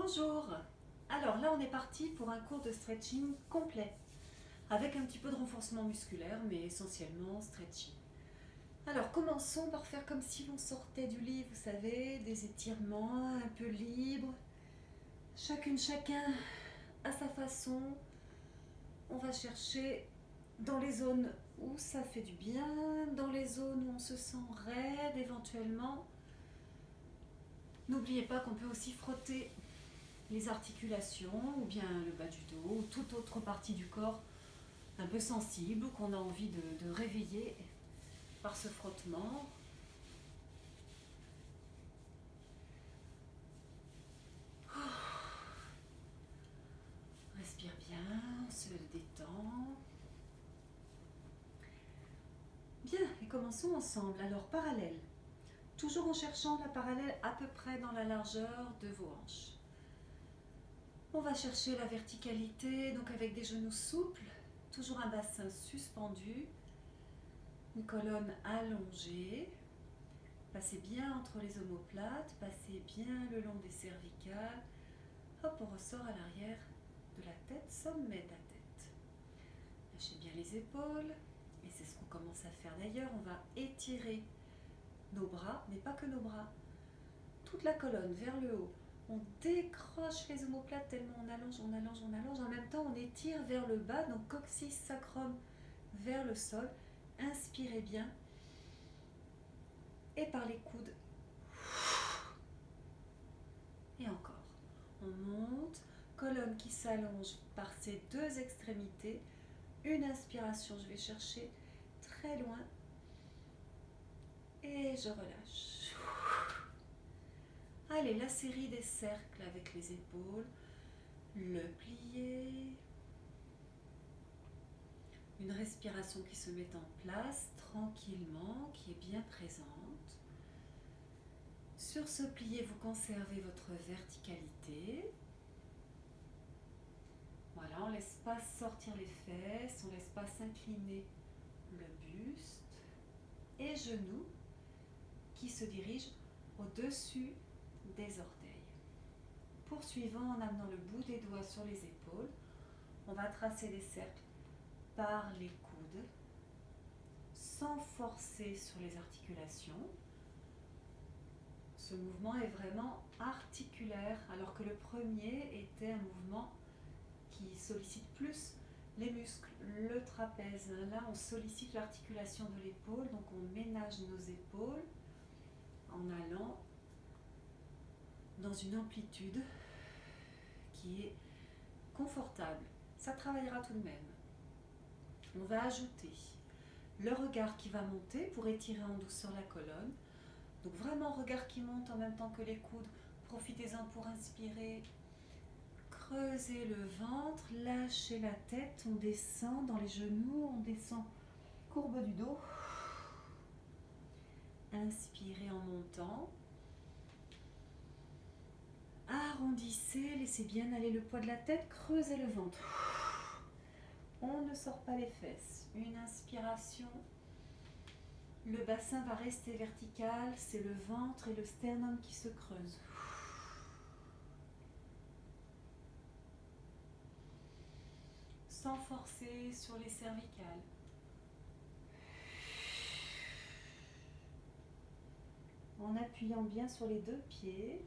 Bonjour. Alors là, on est parti pour un cours de stretching complet, avec un petit peu de renforcement musculaire, mais essentiellement stretching. Alors commençons par faire comme si l'on sortait du lit, vous savez, des étirements un peu libres, chacun à sa façon. On va chercher dans les zones où ça fait du bien, dans les zones où on se sent raide éventuellement. N'oubliez pas qu'on peut aussi frotter les articulations ou bien le bas du dos ou toute autre partie du corps un peu sensible ou qu'on a envie de réveiller par ce frottement. Respire bien, on se détend. Bien, et commençons ensemble. Alors parallèle, toujours en cherchant la parallèle à peu près dans la largeur de vos hanches. On va chercher la verticalité, donc avec des genoux souples, toujours un bassin suspendu, une colonne allongée. Passez bien entre les omoplates, passez bien le long des cervicales. Hop, on ressort à l'arrière de la tête, sommet de la tête. Lâchez bien les épaules, et c'est ce qu'on commence à faire d'ailleurs. On va étirer nos bras, mais pas que nos bras. Toute la colonne vers le haut. On décroche les omoplates tellement on allonge, on allonge, on allonge. En même temps, on étire vers le bas, donc coccyx, sacrum vers le sol. Inspirez bien. Et par les coudes. Et encore. On monte, colonne qui s'allonge par ses deux extrémités. Une inspiration, je vais chercher très loin. Et je relâche. Allez, la série des cercles avec les épaules. Le plié. Une respiration qui se met en place tranquillement, qui est bien présente. Sur ce plié, vous conservez votre verticalité. Voilà, on ne laisse pas sortir les fesses, on ne laisse pas s'incliner le buste et genoux qui se dirigent au-dessus des orteils. Poursuivons en amenant le bout des doigts sur les épaules. On va tracer des cercles par les coudes sans forcer sur les articulations. Ce mouvement est vraiment articulaire alors que le premier était un mouvement qui sollicite plus les muscles, le trapèze. Là, on sollicite l'articulation de l'épaule, donc on ménage nos épaules en allant dans une amplitude qui est confortable. Ça travaillera tout de même. On va ajouter le regard qui va monter pour étirer en douceur la colonne. Donc vraiment regard qui monte en même temps que les coudes. Profitez-en pour inspirer. Creusez le ventre, lâchez la tête, on descend dans les genoux, on descend courbe du dos. Inspirez en montant. Arrondissez, laissez bien aller le poids de la tête, creusez le ventre. On ne sort pas les fesses. Une inspiration. Le bassin va rester vertical, c'est le ventre et le sternum qui se creusent. Sans forcer sur les cervicales. En appuyant bien sur les deux pieds.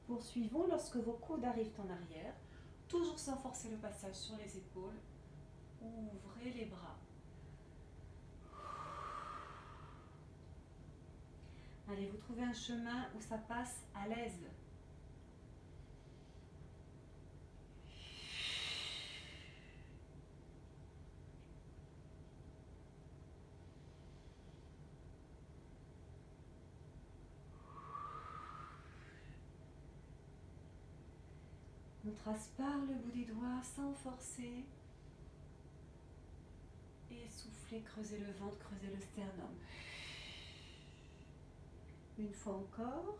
Poursuivons lorsque vos coudes arrivent en arrière, toujours sans forcer le passage sur les épaules. Ouvrez les bras. Allez, vous trouvez un chemin où ça passe à l'aise. On trace par le bout des doigts sans forcer. Et soufflez, creusez le ventre, creusez le sternum. Une fois encore.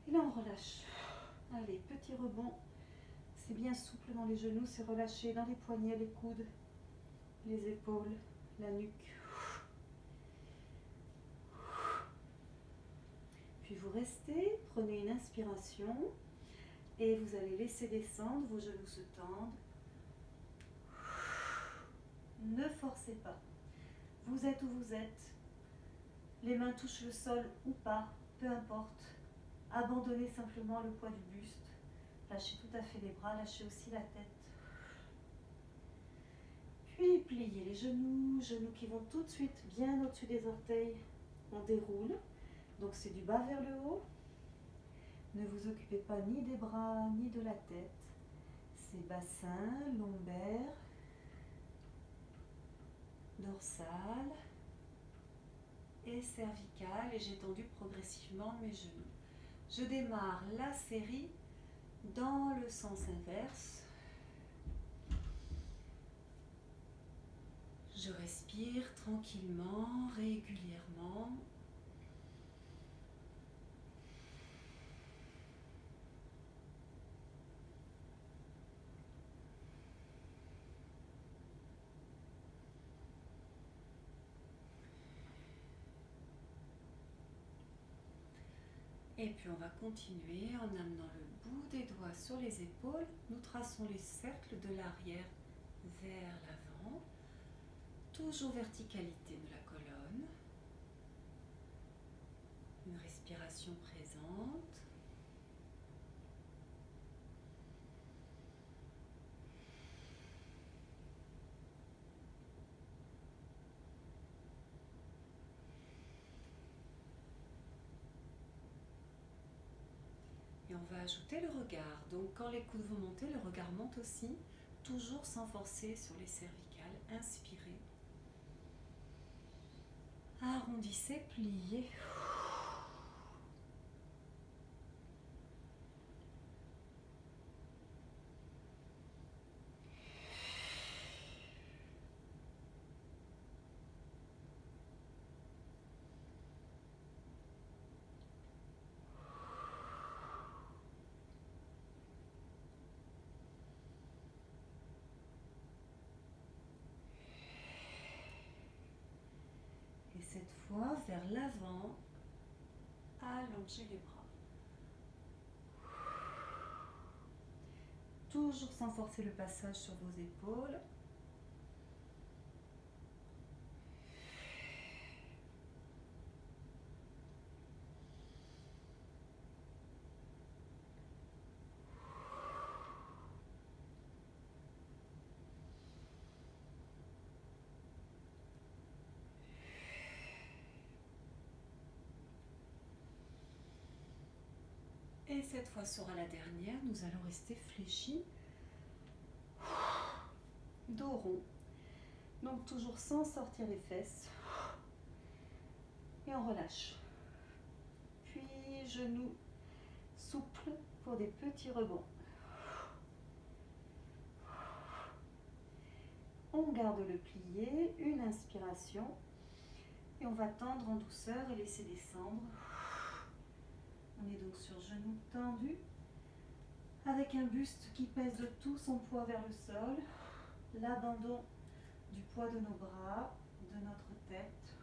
Et là on relâche. Allez, petit rebond. C'est bien souple dans les genoux, c'est relâché dans les poignets, les coudes, les épaules, la nuque. Puis vous restez, prenez une inspiration et vous allez laisser descendre, vos genoux se tendent. Ne forcez pas. Vous êtes où vous êtes. Les mains touchent le sol ou pas, peu importe. Abandonnez simplement le poids du buste. Lâchez tout à fait les bras, lâchez aussi la tête. Puis pliez les genoux, genoux qui vont tout de suite bien au-dessus des orteils. On déroule. Donc c'est du bas vers le haut. Ne vous occupez pas ni des bras ni de la tête. C'est bassin, lombaire, dorsale et cervicale. Et j'ai tendu progressivement mes genoux. Je démarre la série dans le sens inverse. Je respire tranquillement, régulièrement. Et puis on va continuer en amenant le bout des doigts sur les épaules. Nous traçons les cercles de l'arrière vers l'avant. Toujours verticalité de la colonne. Une respiration présente. Et on va ajouter le regard. Donc quand les coudes vont monter, le regard monte aussi. Toujours sans forcer sur les cervicales. Inspirez. Arrondissez, pliez. Et cette fois, vers l'avant, allongez les bras. Toujours sans forcer le passage sur vos épaules. Et cette fois sera la dernière, nous allons rester fléchis, dos rond, donc toujours sans sortir les fesses, et on relâche. Puis genoux souples pour des petits rebonds. On garde le plié, une inspiration, et on va tendre en douceur et laisser descendre. On est donc sur genoux tendus, avec un buste qui pèse de tout son poids vers le sol, l'abandon du poids de nos bras, de notre tête.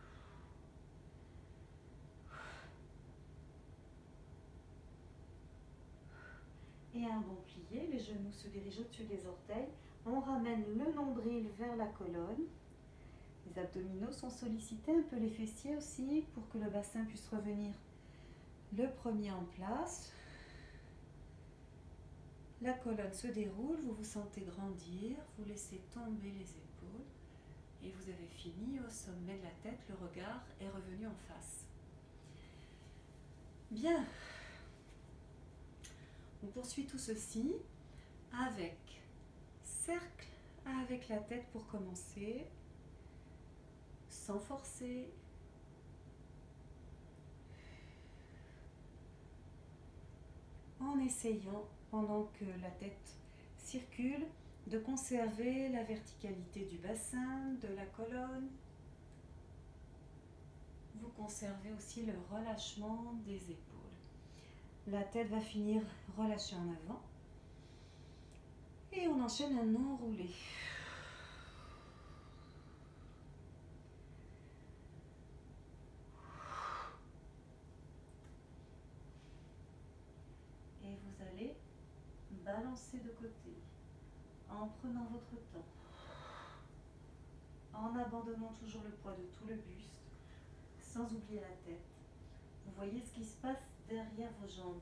Et un bon plié, les genoux se dirigent au-dessus des orteils. On ramène le nombril vers la colonne. Les abdominaux sont sollicités, un peu les fessiers aussi, pour que le bassin puisse revenir le premier en place. La colonne se déroule, vous vous sentez grandir, vous laissez tomber les épaules et vous avez fini au sommet de la tête, le regard est revenu en face. Bien, on poursuit tout ceci avec cercle avec la tête pour commencer, sans forcer. En essayant, pendant que la tête circule, de conserver la verticalité du bassin, de la colonne. Vous conservez aussi le relâchement des épaules. La tête va finir relâchée en avant. Et on enchaîne un enroulé. Et vous allez balancer de côté en prenant votre temps, en abandonnant toujours le poids de tout le buste, sans oublier la tête. Vous voyez ce qui se passe derrière vos jambes.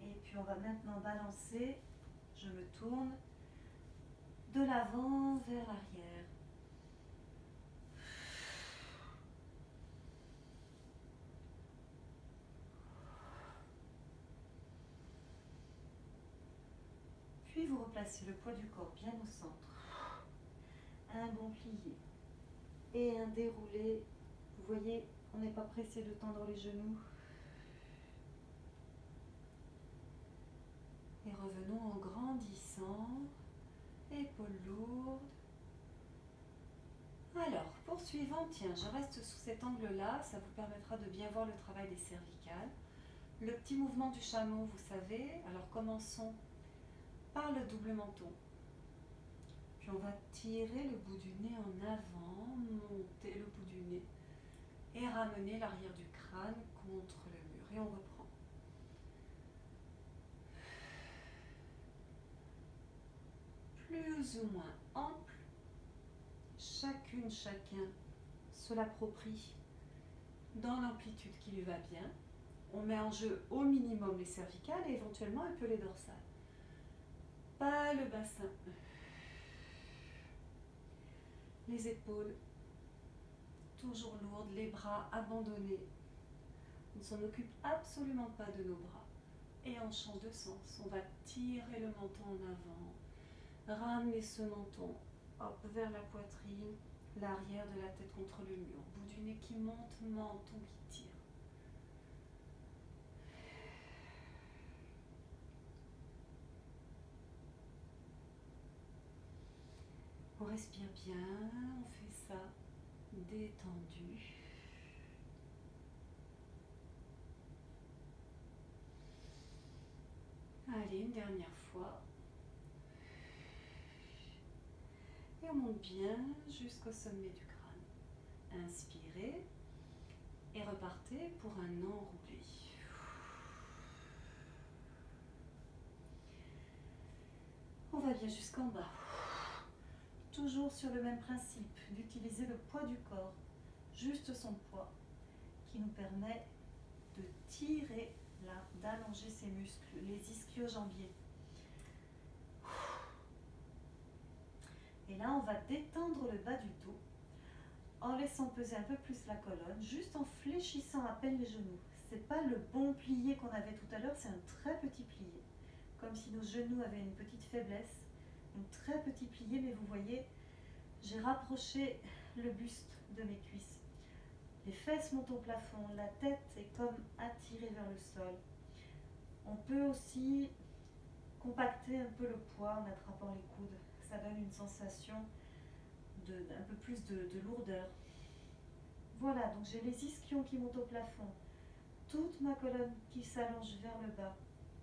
Et puis on va maintenant balancer, je me tourne de l'avant vers l'arrière. Puis vous replacez le poids du corps bien au centre. Un bon plié et un déroulé. Vous voyez, on n'est pas pressé de tendre les genoux. Et revenons en grandissant, épaules lourdes. Alors, poursuivant, tiens, je reste sous cet angle-là, ça vous permettra de bien voir le travail des cervicales. Le petit mouvement du chameau, vous savez, alors commençons par le double menton. Puis on va tirer le bout du nez en avant, monter le bout du nez et ramener l'arrière du crâne contre le mur. Et on reprend. Plus ou moins ample, chacune, chacun se l'approprie dans l'amplitude qui lui va bien. On met en jeu au minimum les cervicales et éventuellement un peu les dorsales. Pas le bassin. Les épaules toujours lourdes, les bras abandonnés. On ne s'en occupe absolument pas de nos bras. Et en chant de sens, on va tirer le menton en avant, ramener ce menton hop, vers la poitrine, l'arrière de la tête contre le mur, bout du nez qui monte, menton qui tire. On respire bien, on fait ça détendu. Allez, une dernière fois. Et on monte bien jusqu'au sommet du crâne. Inspirez et repartez pour un enroulé. On va bien jusqu'en bas. Toujours sur le même principe d'utiliser le poids du corps, juste son poids, qui nous permet de tirer là, d'allonger ses muscles, les ischio-jambiers. Et là, on va détendre le bas du dos en laissant peser un peu plus la colonne, juste en fléchissant à peine les genoux. C'est pas le bon plié qu'on avait tout à l'heure, c'est un très petit plié. Comme si nos genoux avaient une petite faiblesse, un très petit plié, mais vous voyez, j'ai rapproché le buste de mes cuisses. Les fesses montent au plafond, la tête est comme attirée vers le sol. On peut aussi compacter un peu le poids en attrapant les coudes. Ça donne une sensation d'un peu plus de lourdeur. Voilà, donc j'ai les ischions qui montent au plafond, toute ma colonne qui s'allonge vers le bas,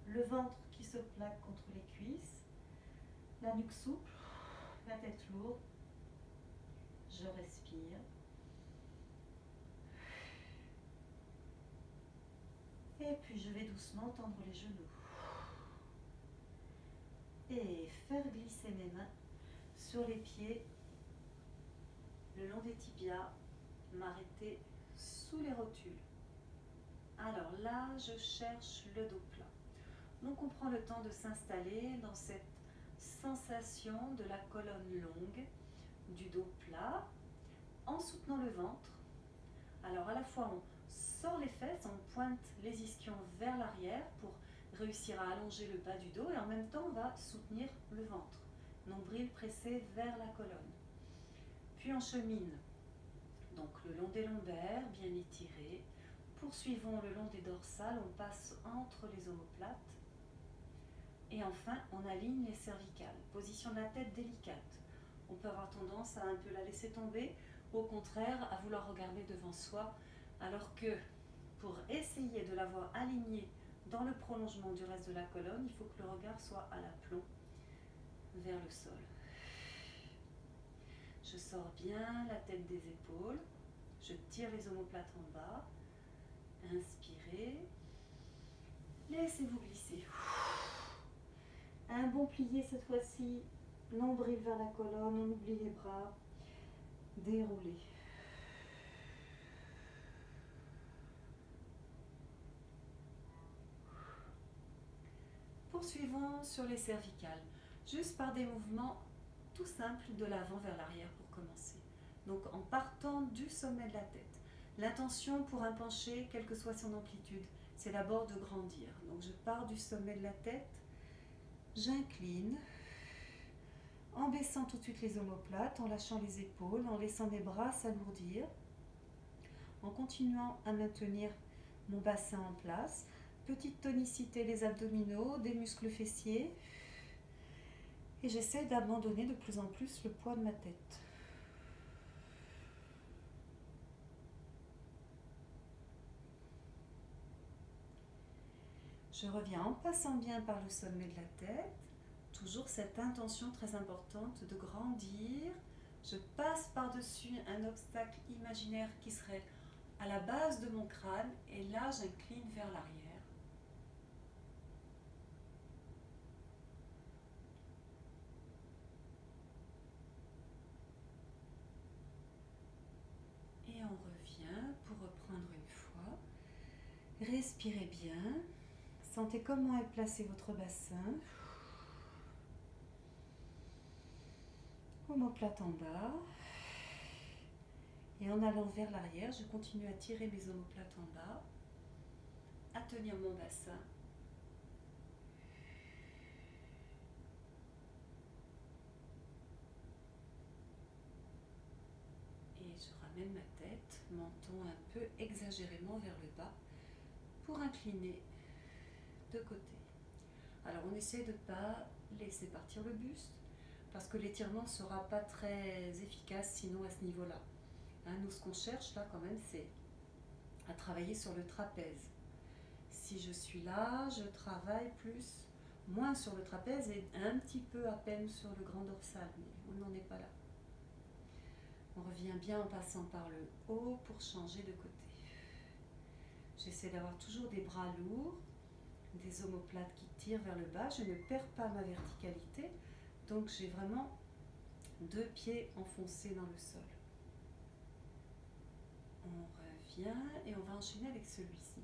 le ventre qui se plaque contre les cuisses, la nuque souple, la tête lourde. Je respire. Et puis je vais doucement tendre les genoux. Et faire glisser mes mains sur les pieds, le long des tibias, m'arrêter sous les rotules. Alors là, je cherche le dos plat. Donc on prend le temps de s'installer dans cette sensation de la colonne longue, du dos plat, en soutenant le ventre. Alors à la fois on sort les fesses, on pointe les ischions vers l'arrière pour réussir à allonger le bas du dos et en même temps on va soutenir le ventre, nombril pressé vers la colonne. Puis on chemine donc le long des lombaires, bien étirés. Poursuivons le long des dorsales, on passe entre les omoplates. Et enfin, on aligne les cervicales. Position de la tête délicate. On peut avoir tendance à un peu la laisser tomber, au contraire, à vouloir regarder devant soi, alors que pour essayer de l'avoir alignée dans le prolongement du reste de la colonne, il faut que le regard soit à l'aplomb vers le sol. Je sors bien la tête des épaules, je tire les omoplates en bas, inspirez, laissez-vous glisser. Un bon plié cette fois-ci, nombril vers la colonne, on oublie les bras, déroulez. Poursuivons sur les cervicales, juste par des mouvements tout simples de l'avant vers l'arrière pour commencer. Donc en partant du sommet de la tête. L'intention pour un penché, quelle que soit son amplitude, c'est d'abord de grandir. Donc je pars du sommet de la tête, j'incline, en baissant tout de suite les omoplates, en lâchant les épaules, en laissant mes bras s'alourdir, en continuant à maintenir mon bassin en place. Petite tonicité des abdominaux, des muscles fessiers. Et j'essaie d'abandonner de plus en plus le poids de ma tête. Je reviens en passant bien par le sommet de la tête. Toujours cette intention très importante de grandir. Je passe par-dessus un obstacle imaginaire qui serait à la base de mon crâne. Et là, j'incline vers l'arrière. Et on revient pour reprendre une fois. Respirez bien. Sentez comment est placé votre bassin. Omoplate en bas. Et en allant vers l'arrière, je continue à tirer mes omoplates en bas, à tenir mon bassin. Et je ramène ma tête, menton un peu exagérément vers le bas, pour incliner de côté. Alors on essaie de ne pas laisser partir le buste, parce que l'étirement ne sera pas très efficace sinon à ce niveau-là. Hein, nous, ce qu'on cherche là quand même, c'est à travailler sur le trapèze. Si je suis là, je travaille moins sur le trapèze et un petit peu à peine sur le grand dorsal, mais on n'en est pas là. On revient bien en passant par le haut pour changer de côté. J'essaie d'avoir toujours des bras lourds, des omoplates qui tirent vers le bas. Je ne perds pas ma verticalité, donc j'ai vraiment 2 pieds enfoncés dans le sol. On revient et on va enchaîner avec celui-ci.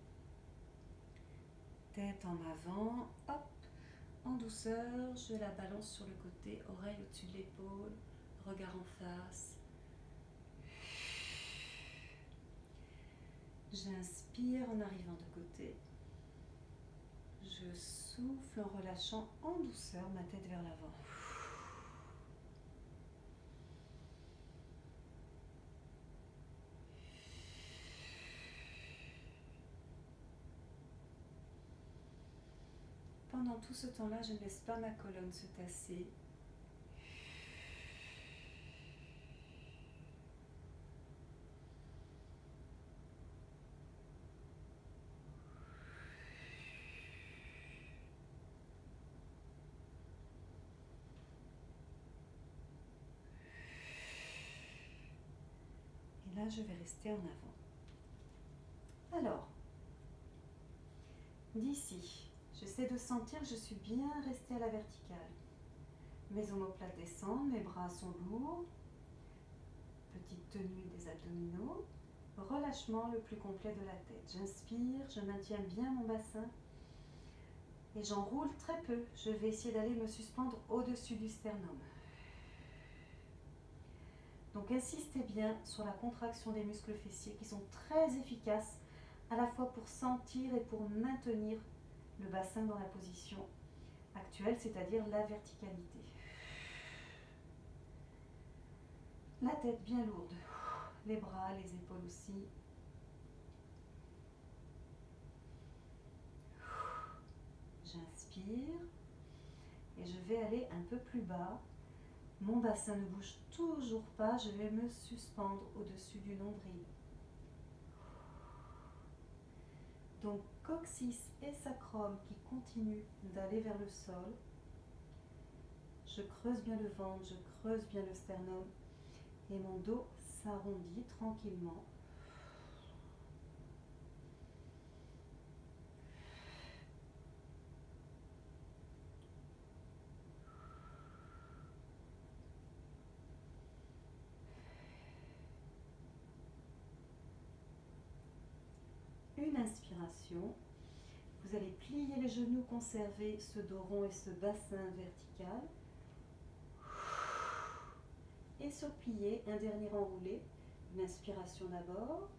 Tête en avant, hop, en douceur, je la balance sur le côté, oreille au-dessus de l'épaule, regard en face. J'inspire en arrivant de côté. Je souffle en relâchant en douceur ma tête vers l'avant. Pendant tout ce temps-là, je ne laisse pas ma colonne se tasser. Et là, je vais rester en avant. Alors, d'ici, j'essaie de sentir que je suis bien restée à la verticale. Mes omoplates descendent, mes bras sont lourds. Petite tenue des abdominaux. Relâchement le plus complet de la tête. J'inspire, je maintiens bien mon bassin. Et j'enroule très peu. Je vais essayer d'aller me suspendre au-dessus du sternum. Donc insistez bien sur la contraction des muscles fessiers qui sont très efficaces à la fois pour sentir et pour maintenir le bassin dans la position actuelle, c'est-à-dire la verticalité. La tête bien lourde, les bras, les épaules aussi. J'inspire et je vais aller un peu plus bas. Mon bassin ne bouge toujours pas, je vais me suspendre au-dessus du nombril. Donc coccyx et sacrum qui continuent d'aller vers le sol. Je creuse bien le ventre, je creuse bien le sternum et mon dos s'arrondit tranquillement. Une inspiration. Vous allez plier les genoux, conserver ce dos rond et ce bassin vertical. Et sur plié, un dernier enroulé. Une inspiration d'abord.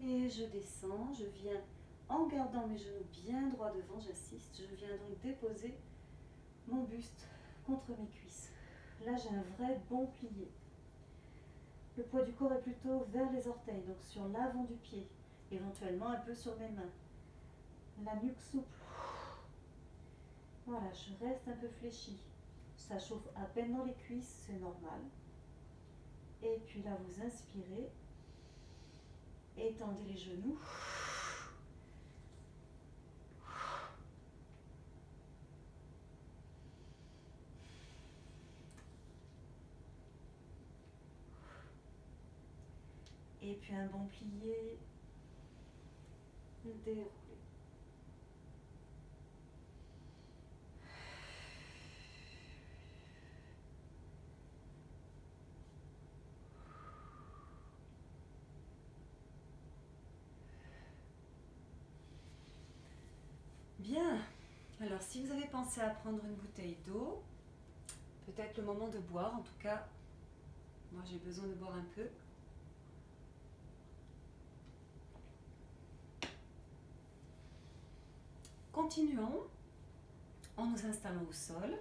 Et je descends, je viens en gardant mes genoux bien droits devant, j'insiste. Je viens donc déposer mon buste contre mes cuisses. Là, j'ai un vrai bon plié. Le poids du corps est plutôt vers les orteils, donc sur l'avant du pied, éventuellement un peu sur mes mains. La nuque souple. Voilà, je reste un peu fléchie. Ça chauffe à peine dans les cuisses, c'est normal. Et puis là, vous inspirez. Étendez les genoux. Et puis un bon plié. Déroulé. Bien. Alors, si vous avez pensé à prendre une bouteille d'eau, peut-être le moment de boire. En tout cas, moi j'ai besoin de boire un peu. Continuons en nous installant au sol.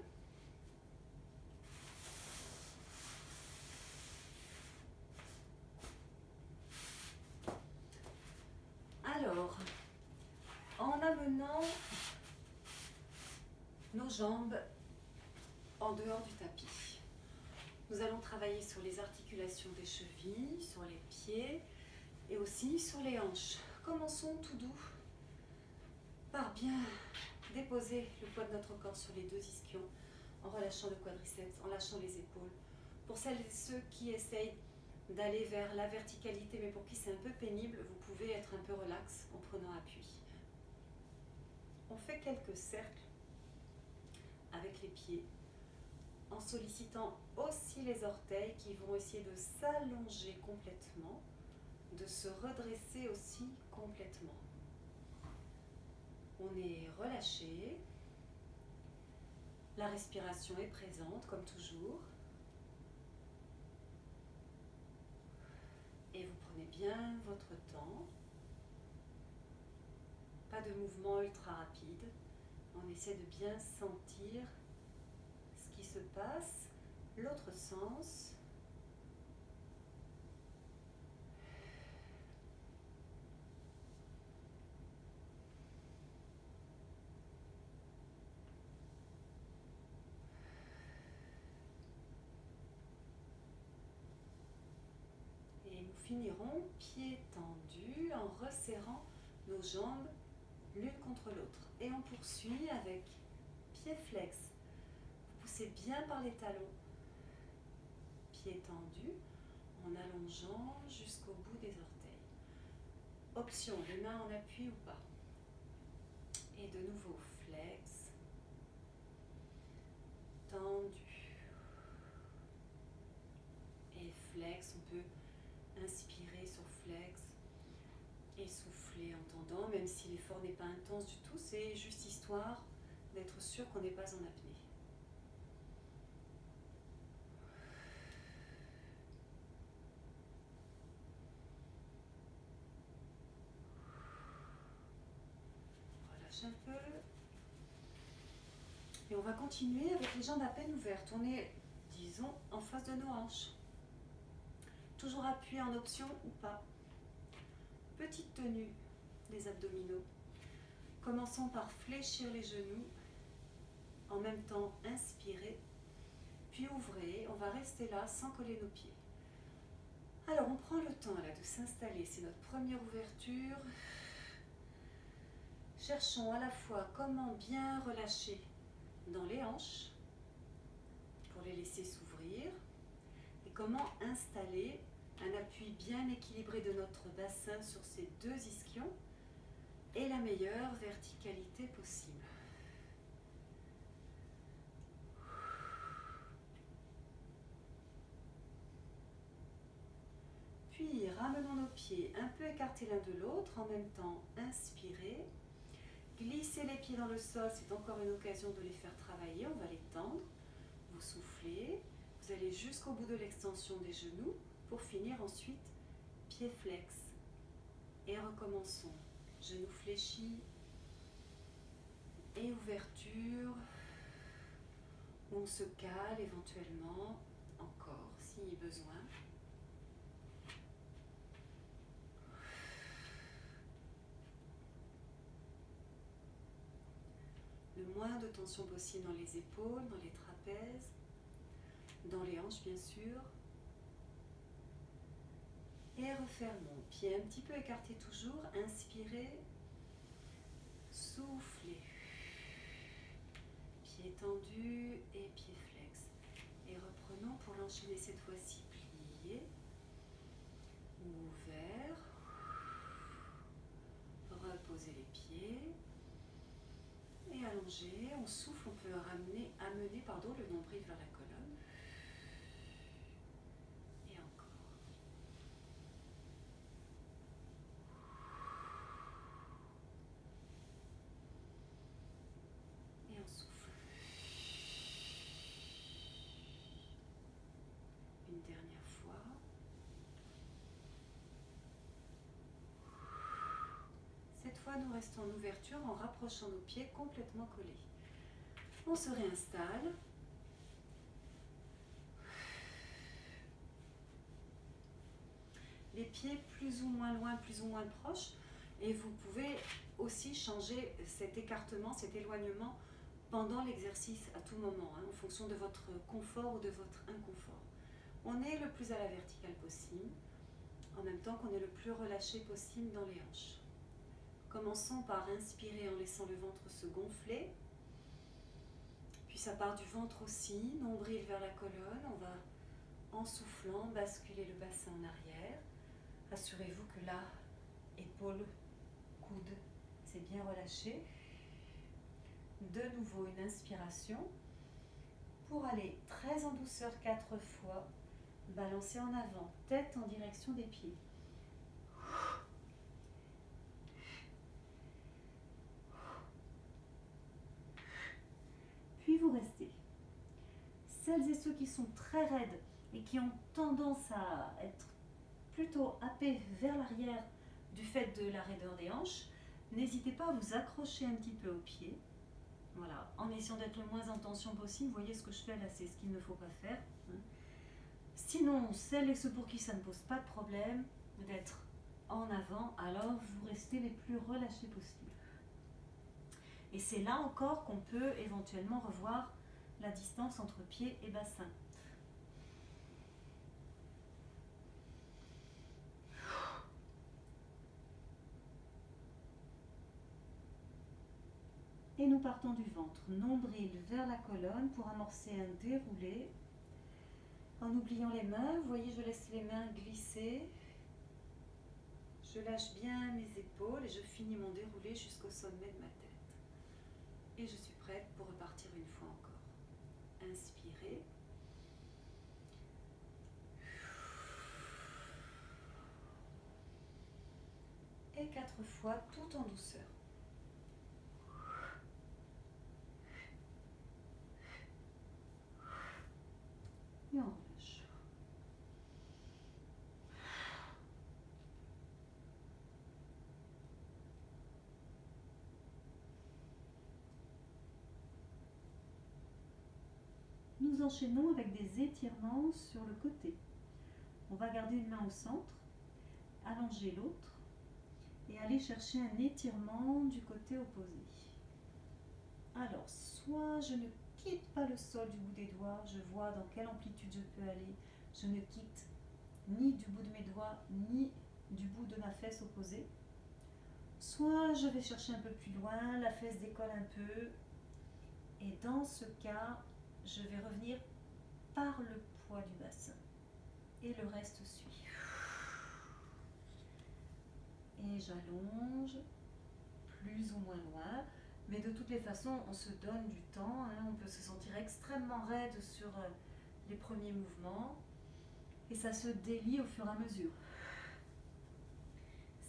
Alors, en amenant nos jambes en dehors du tapis, nous allons travailler sur les articulations des chevilles, sur les pieds et aussi sur les hanches. Commençons tout doux par bien déposer le poids de notre corps sur les deux ischions en relâchant le quadriceps, en lâchant les épaules. Pour celles et ceux qui essayent d'aller vers la verticalité mais pour qui c'est un peu pénible, vous pouvez être un peu relax en prenant appui. On fait quelques cercles avec les pieds en sollicitant aussi les orteils qui vont essayer de s'allonger complètement, de se redresser aussi complètement. On est relâché, la respiration est présente comme toujours. Et vous prenez bien votre temps. Pas de mouvement ultra rapide. On essaie de bien sentir ce qui se passe. L'autre sens. Et nous finirons pieds tendus en resserrant nos jambes l'une contre l'autre. Et on poursuit avec pieds flex. Vous poussez bien par les talons. Pieds tendus en allongeant jusqu'au bout des orteils. Option, les mains en appui ou pas. Et de nouveau flex. Tendu. Et flex, on peut inspirer sur flex et souffler en tendant, même si l'effort n'est pas intense du tout, c'est juste histoire d'être sûr qu'on n'est pas en apnée. Relâche un peu. Et on va continuer avec les jambes à peine ouvertes. On est, disons, en face de nos hanches. Toujours appuyé en option ou pas. Petite tenue des abdominaux. Commençons par fléchir les genoux. En même temps, inspirez. Puis ouvrez. On va rester là sans coller nos pieds. Alors, on prend le temps là de s'installer. C'est notre première ouverture. Cherchons à la fois comment bien relâcher dans les hanches pour les laisser s'ouvrir et comment installer un appui bien équilibré de notre bassin sur ces deux ischions et la meilleure verticalité possible. Puis ramenons nos pieds un peu écartés l'un de l'autre, en même temps inspirez. Glissez les pieds dans le sol, c'est encore une occasion de les faire travailler, on va les tendre. Vous soufflez, vous allez jusqu'au bout de l'extension des genoux pour finir ensuite pied flex. Et recommençons. Genoux fléchis et ouverture. On se cale éventuellement encore si besoin. Le moins de tension possible dans les épaules, dans les trapèzes, dans les hanches bien sûr. Et refermons. Pieds un petit peu écartés toujours. Inspirez. Soufflez. Pieds tendus et pieds flex. Et reprenons pour l'enchaîner cette fois-ci. Plié. Ouvert. Reposez les pieds. Et allongé. On souffle. On peut amener le nombril vers la colonne. Et encore. Et on souffle. Une dernière fois. Cette fois, nous restons en ouverture en rapprochant nos pieds complètement collés. On se réinstalle. Les pieds plus ou moins loin, plus ou moins proches. Et vous pouvez aussi changer cet écartement, cet éloignement pendant l'exercice à tout moment, en fonction de votre confort ou de votre inconfort. On est le plus à la verticale possible, en même temps qu'on est le plus relâché possible dans les hanches. Commençons par inspirer en laissant le ventre se gonfler. Puis ça part du ventre aussi, nombril vers la colonne. On va, en soufflant, basculer le bassin en arrière. Assurez-vous que là, épaules, coudes, c'est bien relâché. De nouveau une inspiration pour aller très en douceur 4 fois, balancer en avant, tête en direction des pieds. Puis vous restez. Celles et ceux qui sont très raides et qui ont tendance à être plutôt happés vers l'arrière du fait de la raideur des hanches, n'hésitez pas à vous accrocher un petit peu aux pieds. Voilà, en essayant d'être le moins en tension possible. Vous voyez ce que je fais là, c'est ce qu'il ne faut pas faire. Sinon, celles et ceux pour qui ça ne pose pas de problème d'être en avant, alors vous restez les plus relâchés possible. Et c'est là encore qu'on peut éventuellement revoir la distance entre pied et bassin. Et nous partons du ventre, nombril vers la colonne pour amorcer un déroulé. En oubliant les mains, vous voyez, je laisse les mains glisser. Je lâche bien mes épaules et je finis mon déroulé jusqu'au sommet de ma tête. Et je suis prête pour repartir une fois encore. Inspirez. Et 4 fois, tout en douceur. Et on relâche. Nous enchaînons avec des étirements sur le côté. On va garder une main au centre, allonger l'autre et aller chercher un étirement du côté opposé. Alors, soit je ne quitte pas le sol du bout des doigts, je vois dans quelle amplitude je peux aller, je ne quitte ni du bout de mes doigts, ni du bout de ma fesse opposée. Soit je vais chercher un peu plus loin, la fesse décolle un peu, et dans ce cas, je vais revenir par le poids du bassin. Et le reste suit. Et j'allonge plus ou moins loin. Mais de toutes les façons, on se donne du temps. On peut se sentir extrêmement raide sur les premiers mouvements. Et ça se délie au fur et à mesure.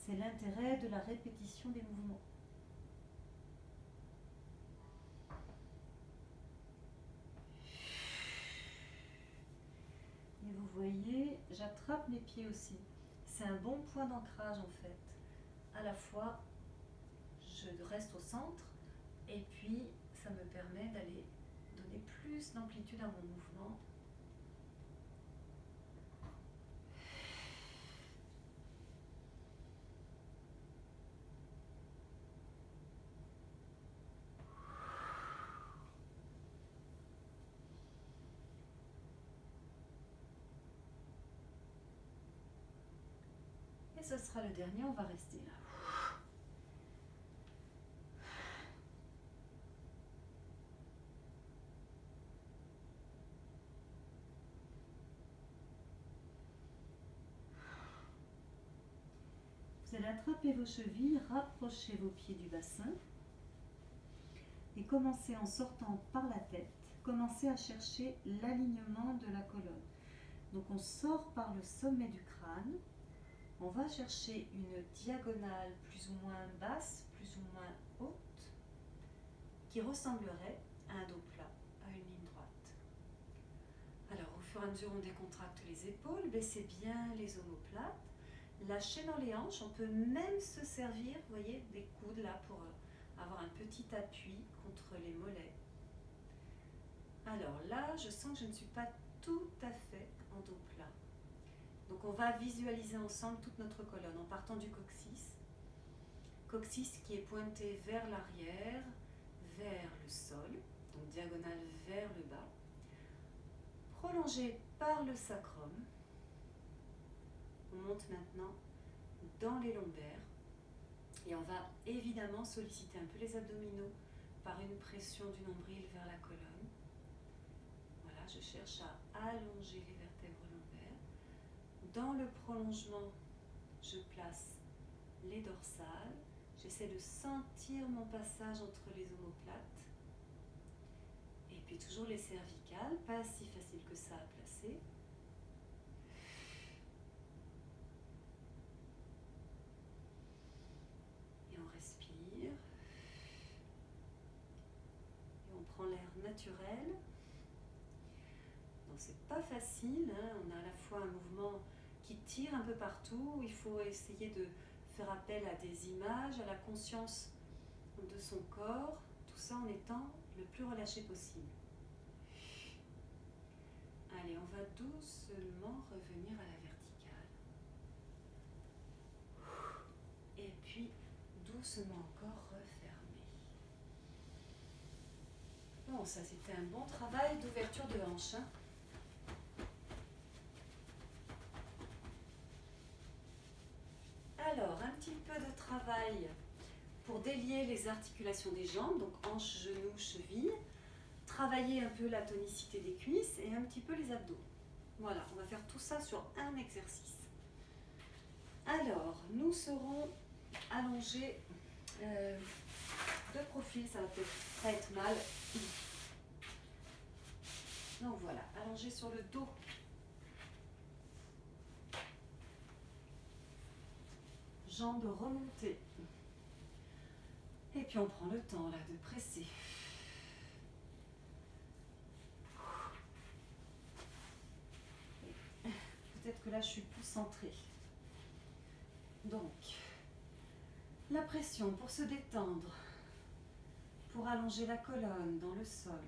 C'est l'intérêt de la répétition des mouvements. Et vous voyez, j'attrape les pieds aussi. C'est un bon point d'ancrage en fait. À la fois, je reste au centre et puis ça me permet d'aller donner plus d'amplitude à mon mouvement. Et ce sera le dernier, on va rester là. Vous allez attraper vos chevilles, rapprocher vos pieds du bassin et commencer en sortant par la tête, commencer à chercher l'alignement de la colonne. Donc on sort par le sommet du crâne, on va chercher une diagonale plus ou moins basse, plus ou moins haute, qui ressemblerait à un dos plat, à une ligne droite. Alors au fur et à mesure on décontracte les épaules, baissez bien les omoplates, lâchez dans les hanches, on peut même se servir, vous voyez, des coudes là pour avoir un petit appui contre les mollets. Alors là, je sens que je ne suis pas tout à fait en dos plat. Donc on va visualiser ensemble toute notre colonne en partant du coccyx. Coccyx qui est pointé vers l'arrière, vers le sol, donc diagonale vers le bas. Prolongé par le sacrum. On monte maintenant dans les lombaires et on va évidemment solliciter un peu les abdominaux par une pression du nombril vers la colonne. Voilà, je cherche à allonger les vertèbres lombaires. Dans le prolongement, je place les dorsales. J'essaie de sentir mon passage entre les omoplates. Et puis toujours les cervicales, pas si facile que ça à placer. Et on respire. Et on prend l'air naturel. Donc c'est pas facile, on a à la fois un mouvement qui tire un peu partout, il faut essayer de faire appel à des images, à la conscience de son corps, tout ça en étant le plus relâché possible. Allez, on va doucement revenir à la verticale. Et puis, doucement encore refermer. Bon, ça c'était un bon travail d'ouverture de hanche. Alors, un petit peu de travail pour délier les articulations des jambes, donc hanches, genoux, chevilles. Travailler un peu la tonicité des cuisses et un petit peu les abdos. Voilà, on va faire tout ça sur un exercice. Alors, nous serons allongés de profil, ça va peut-être pas être mal. Donc voilà, allongés sur le dos. Jambes remontées. Et puis on prend le temps là de presser. Peut-être que là je suis plus centrée. Donc, la pression pour se détendre, pour allonger la colonne dans le sol,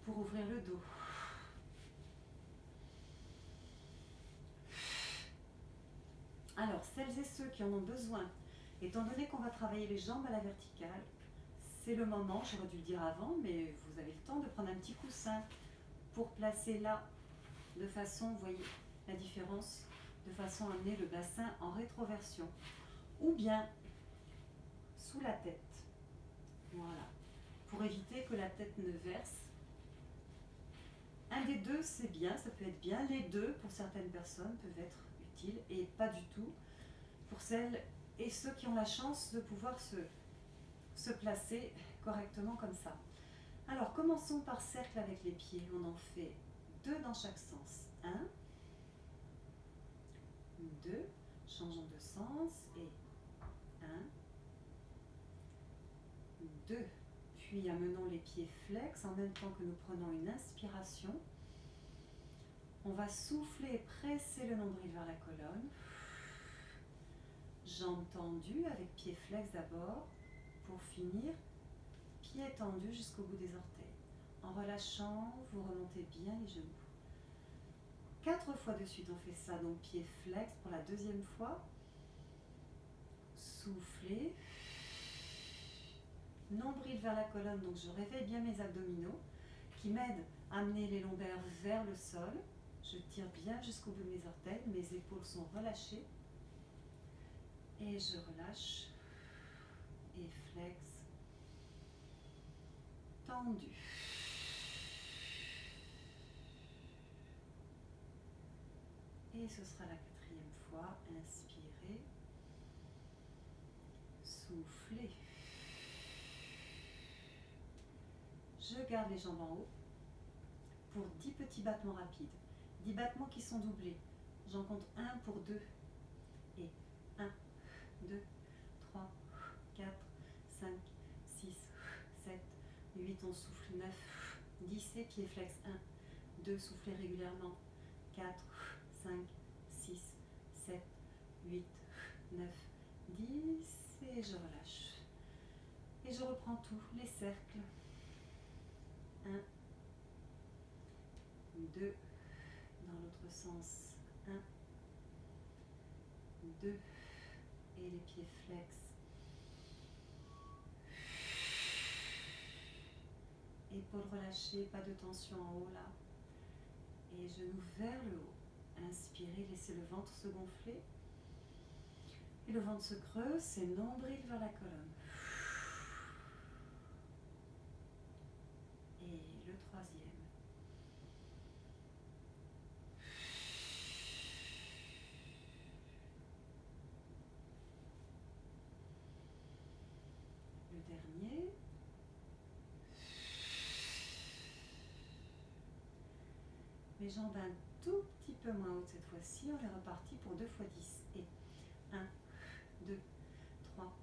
pour ouvrir le dos. Alors, celles et ceux qui en ont besoin, étant donné qu'on va travailler les jambes à la verticale, c'est le moment, j'aurais dû le dire avant, mais vous avez le temps de prendre un petit coussin pour placer là, de façon, vous voyez la différence, de façon à amener le bassin en rétroversion. ou bien sous la tête. Voilà, pour éviter que la tête ne verse. Un des deux, c'est bien, ça peut être bien. Les deux, pour certaines personnes, peuvent être utiles et pas du tout pour celles et ceux qui ont la chance de pouvoir se placer correctement comme ça. Alors, commençons par cercle avec les pieds. On en fait 2 dans chaque sens. 1, 2, changeons de sens et 1, 2. Puis amenons les pieds flex en même temps que nous prenons une inspiration. On va souffler et presser le nombril vers la colonne. Jambes tendues avec pieds flex d'abord. Pour finir, pieds tendus jusqu'au bout des orteils. En relâchant, vous remontez bien les genoux. 4 fois de suite, on fait ça. Donc pieds flex pour la deuxième fois. Soufflez. Nombril vers la colonne, donc je réveille bien mes abdominaux qui m'aident à amener les lombaires vers le sol. Je tire bien jusqu'au bout de mes orteils, mes épaules sont relâchées. Et je relâche. Et flex. Tendu. Et ce sera la 4e fois. Inspirez. Soufflez. Je garde les jambes en haut pour 10 petits battements rapides. 10 battements qui sont doublés. J'en compte 1 pour 2. Et 1, 2, 3, 4, 5, 6, 7, 8, on souffle 9, 10 et pieds flex. 1, 2, soufflez régulièrement. 4, 5, 6, 7, 8, 9, 10 et je relâche. Et je reprends tout, les cercles. 1, 2, dans l'autre sens. 1, 2, et les pieds flex. Épaules relâchées, pas de tension en haut là. Et genoux vers le haut. Inspirez, laissez le ventre se gonfler. Et le ventre se creuse, c'est nombril vers la colonne. Et le 3e. Le dernier. Les jambes un tout petit peu moins hautes cette fois-ci. On est reparti pour 2 fois 10. Et 1, 2, 3,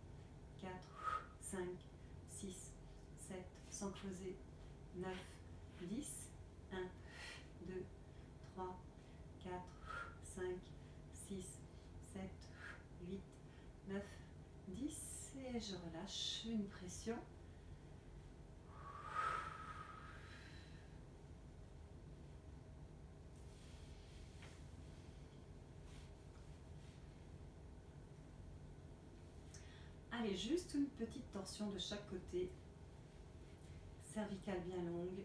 4, 5, 6, 7, sans creuser. 9, 10. 1, 2, 3, 4, 5, 6, 7, 8, 9, 10. Et je relâche une pression. Allez, juste une petite torsion de chaque côté. Cervicale bien longue.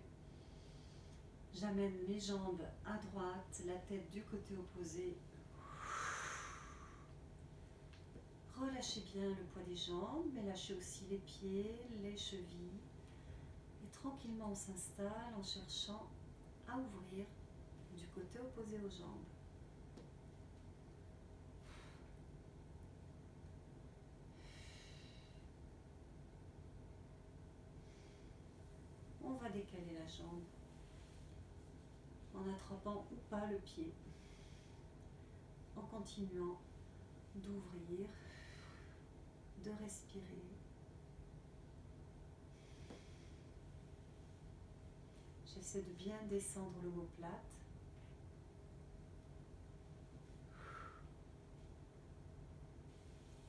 J'amène mes jambes à droite, la tête du côté opposé. Relâchez bien le poids des jambes, mais lâchez aussi les pieds, les chevilles. Et tranquillement, on s'installe en cherchant à ouvrir du côté opposé aux jambes. On va décaler la jambe en attrapant ou pas le pied, en continuant d'ouvrir, de respirer. J'essaie de bien descendre l'omoplate.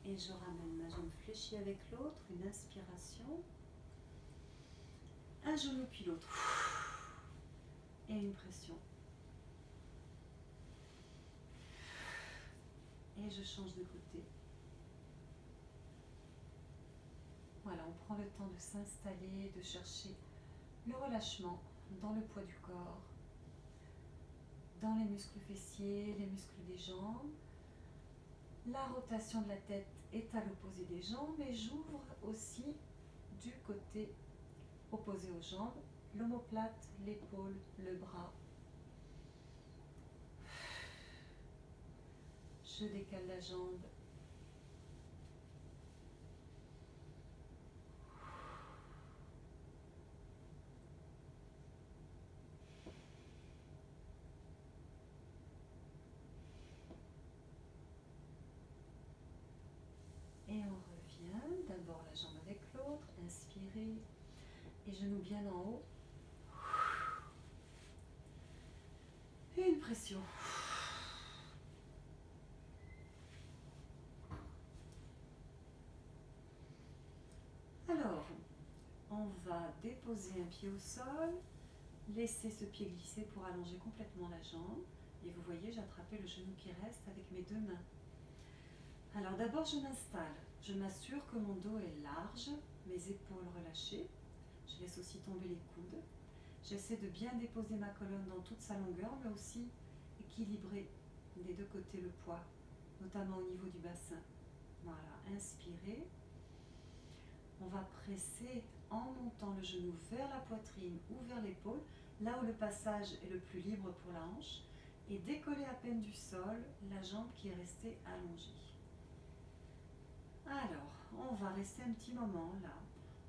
Et je ramène ma jambe fléchie avec l'autre, une inspiration. Un genou puis l'autre. Et une pression. Et je change de côté. Voilà, on prend le temps de s'installer, de chercher le relâchement dans le poids du corps, dans les muscles fessiers, les muscles des jambes. La rotation de la tête est à l'opposé des jambes et j'ouvre aussi du côté opposé aux jambes, l'omoplate, l'épaule, le bras. Je décale la jambe. Et on revient, d'abord la jambe avec l'autre, inspirez, et genoux bien en haut. Et une pression. Alors, on va déposer un pied au sol, laisser ce pied glisser pour allonger complètement la jambe. Et vous voyez, j'ai attrapé le genou qui reste avec mes deux mains. Alors d'abord, je m'installe. Je m'assure que mon dos est large, mes épaules relâchées. Je laisse aussi tomber les coudes. J'essaie de bien déposer ma colonne dans toute sa longueur, mais aussi équilibrer des deux côtés le poids, notamment au niveau du bassin. Voilà, inspirez. On va presser en montant le genou vers la poitrine ou vers l'épaule, là où le passage est le plus libre pour la hanche, et décoller à peine du sol la jambe qui est restée allongée. Alors, on va rester un petit moment là,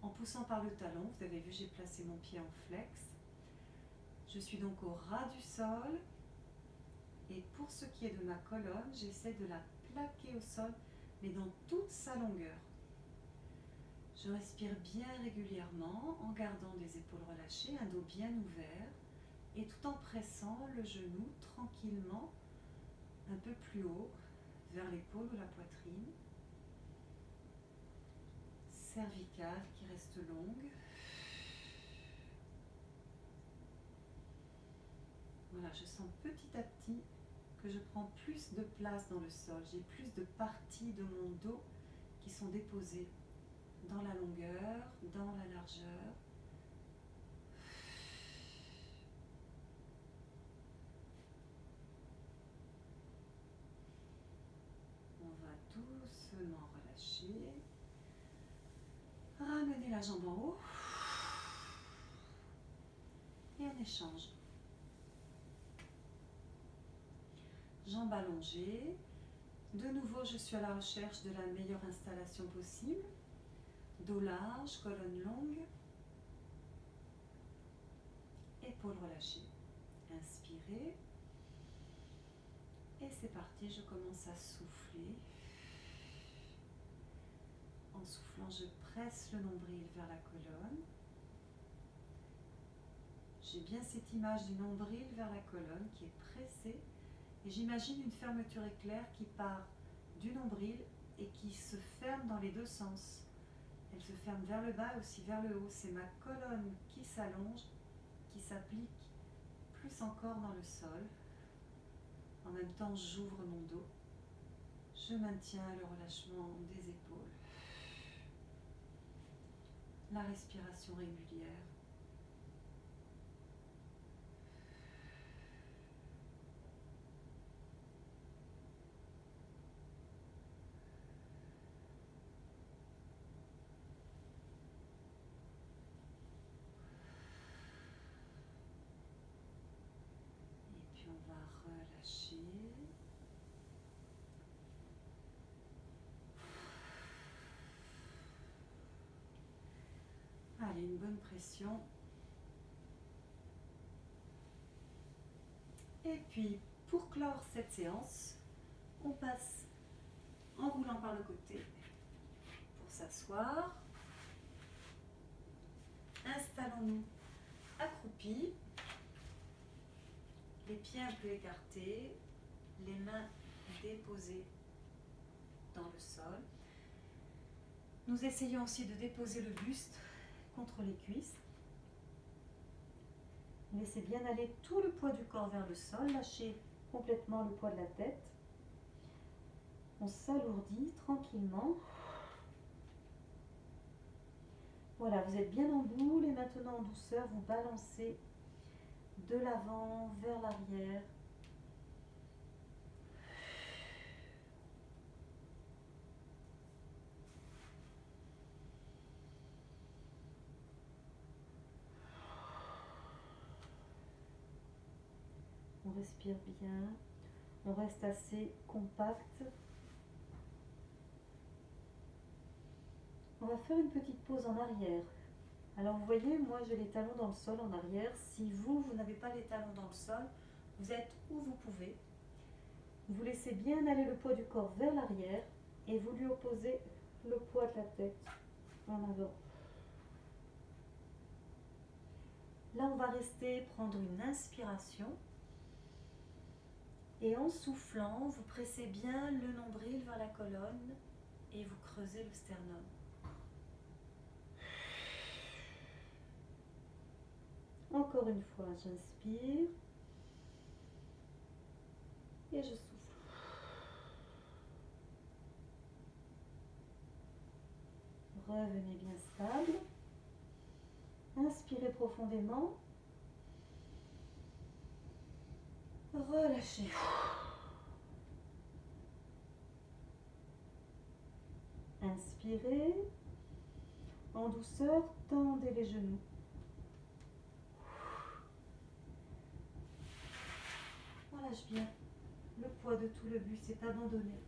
en poussant par le talon. Vous avez vu, j'ai placé mon pied en flex. Je suis donc au ras du sol. Et pour ce qui est de ma colonne, j'essaie de la plaquer au sol, mais dans toute sa longueur. Je respire bien régulièrement en gardant des épaules relâchées, un dos bien ouvert, et tout en pressant le genou tranquillement un peu plus haut vers l'épaule ou la poitrine. Cervicale qui reste longue. Voilà, je sens petit à petit que je prends plus de place dans le sol. J'ai plus de parties de mon dos qui sont déposées dans la longueur, dans la largeur. On va doucement relâcher. Ramener la jambe en haut. Et on échange. Jambes allongées. De nouveau, je suis à la recherche de la meilleure installation possible. Dos large, colonne longue. Épaules relâchées. Inspirez. Et c'est parti, je commence à souffler. En soufflant, je presse le nombril vers la colonne. J'ai bien cette image du nombril vers la colonne qui est pressée. Et j'imagine une fermeture éclair qui part du nombril et qui se ferme dans les deux sens. Elle se ferme vers le bas et aussi vers le haut. C'est ma colonne qui s'allonge, qui s'applique plus encore dans le sol. En même temps, j'ouvre mon dos. Je maintiens le relâchement des épaules. La respiration régulière. Et puis on va relâcher. Allez, une bonne pression. Et puis, pour clore cette séance, on passe en roulant par le côté pour s'asseoir. Installons-nous accroupis, les pieds un peu écartés, les mains déposées dans le sol. Nous essayons aussi de déposer le buste contre les cuisses. Laissez bien aller tout le poids du corps vers le sol, lâchez complètement le poids de la tête. On s'alourdit tranquillement. Voilà, vous êtes bien en boule et maintenant en douceur, vous balancez de l'avant vers l'arrière. On respire bien. On reste assez compact. On va faire une petite pause en arrière. Alors vous voyez, moi j'ai les talons dans le sol en arrière. Si vous n'avez pas les talons dans le sol, vous êtes où vous pouvez. Vous laissez bien aller le poids du corps vers l'arrière et vous lui opposez le poids de la tête en avant. Là, on va rester, prendre une inspiration. Et en soufflant, vous pressez bien le nombril vers la colonne et vous creusez le sternum. Encore une fois, j'inspire et je souffle. Revenez bien stable. Inspirez profondément. Relâchez. Inspirez. En douceur, tendez les genoux. Relâche bien. Le poids de tout le buste est abandonné.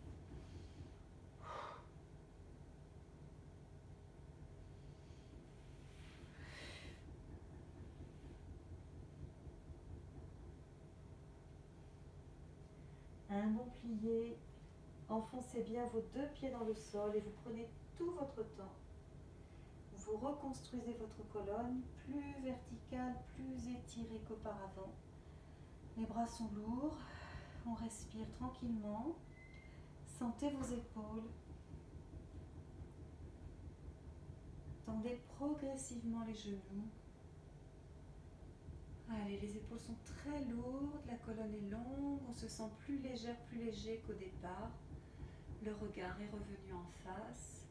Un bon plié. Enfoncez bien vos deux pieds dans le sol et vous prenez tout votre temps. Vous reconstruisez votre colonne, plus verticale, plus étirée qu'auparavant. Les bras sont lourds, on respire tranquillement. Sentez vos épaules. Tendez progressivement les genoux. Allez, les épaules sont très lourdes, la colonne est longue, on se sent plus légère, plus léger qu'au départ. Le regard est revenu en face.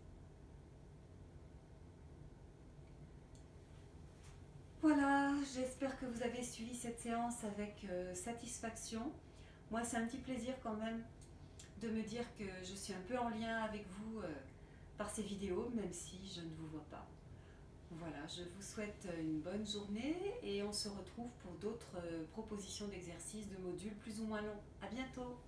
Voilà, j'espère que vous avez suivi cette séance avec satisfaction. Moi, c'est un petit plaisir quand même de me dire que je suis un peu en lien avec vous par ces vidéos, même si je ne vous vois pas. Voilà, je vous souhaite une bonne journée et on se retrouve pour d'autres propositions d'exercices, de modules plus ou moins longs. À bientôt!